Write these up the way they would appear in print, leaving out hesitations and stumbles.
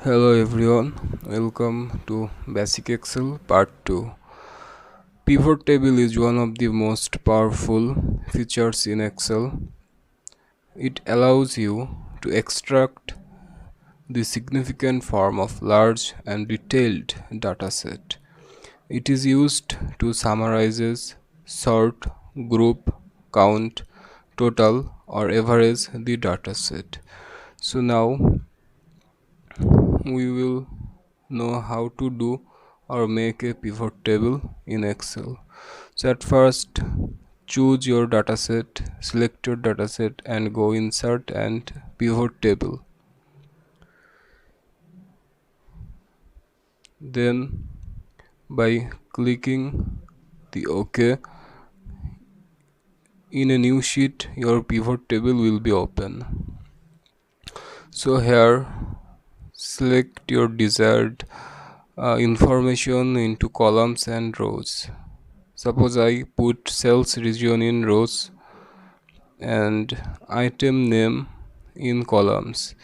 Hello everyone, welcome to Basic Excel Part 2. Pivot table is one of the most powerful features in Excel. It allows you to extract the significant form of large and detailed dataset. It is used to summarize, sort, group, count, total or average the dataset. So now we will know how to do or make a pivot table in Excel. So at first choose your dataset, select your dataset and go insert and pivot table. Then by clicking the OK, in a new sheet your pivot table will be open. So here select your desired information into columns and rows. Suppose I put sales region in rows and item name in columns,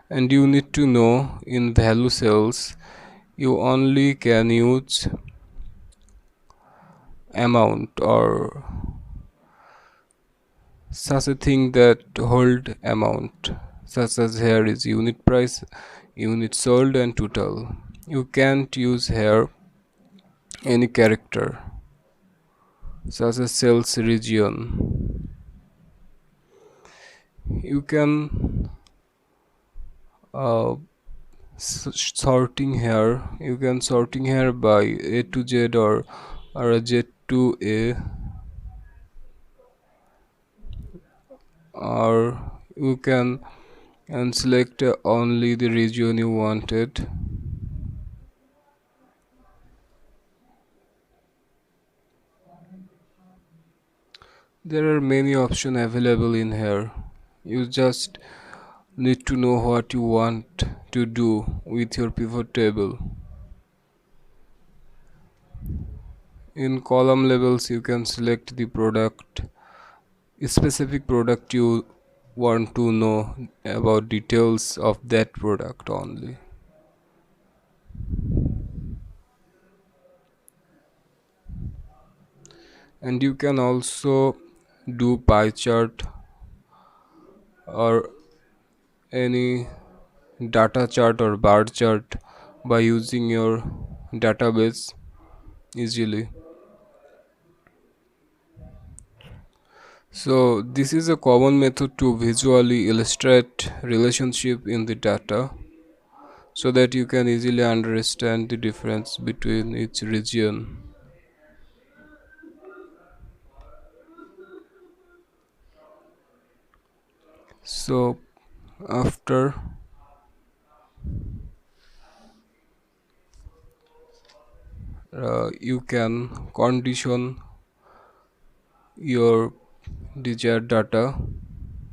and you need to know in value cells you only can use amount or such a thing that hold amount, such as here is unit price, unit sold and total. You can't use here any character such as sales region. You can uh, sorting here, you can sorting here by A to Z or Z to A, or you can and select only the region you wanted. There are many options available in here. You just need to know what you want to do with your pivot table. In column labels you can select the product, specific product you want to know about, details of that product only. And you can also do pie chart or any data chart or bar chart by using your database easily. So this is a common method to visually illustrate relationship in the data so that you can easily understand the difference between each region. So after you can condition your desired data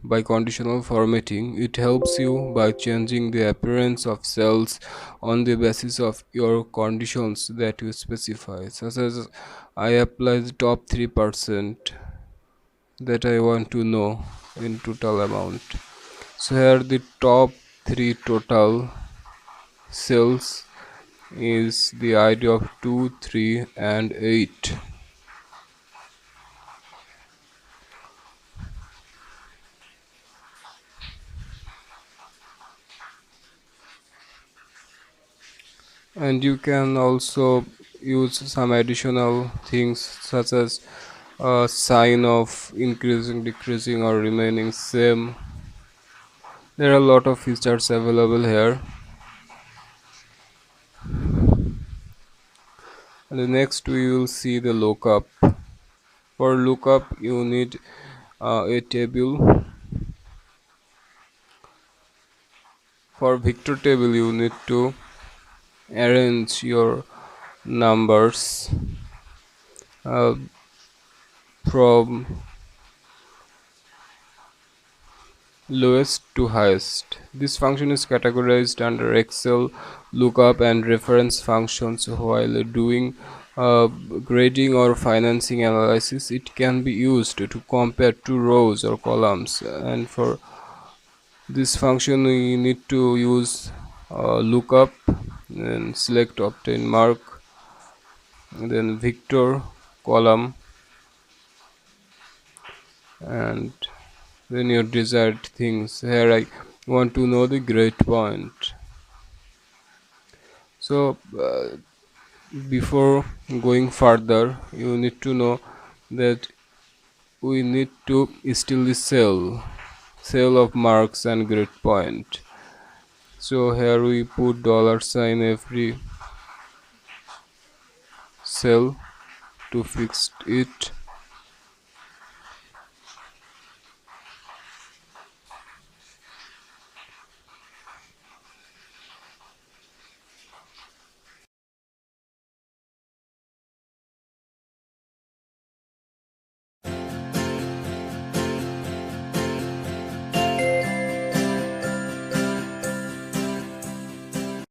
by conditional formatting. It helps you by changing the appearance of cells on the basis of your conditions that you specify, such as I apply the top 3% that I want to know in total amount. So here the top 3 total cells is the ID of 2, 3 and 8. And you can also use some additional things such as a sign of increasing, decreasing or remaining same. There are a lot of features available here. And the next we will see the lookup. For lookup you need a table. For vector table you need to arrange your numbers uh, from lowest to highest. This function is categorized under Excel lookup and reference functions. While doing grading or financing analysis, it can be used to compare two rows or columns, and for this function we need to use lookup, then select obtain mark, then vector column, and then your desired things. Here I want to know the grade point. So before going further, you need to know that we need to still the cell of marks and grade point. So here we put dollar sign every cell to fix it.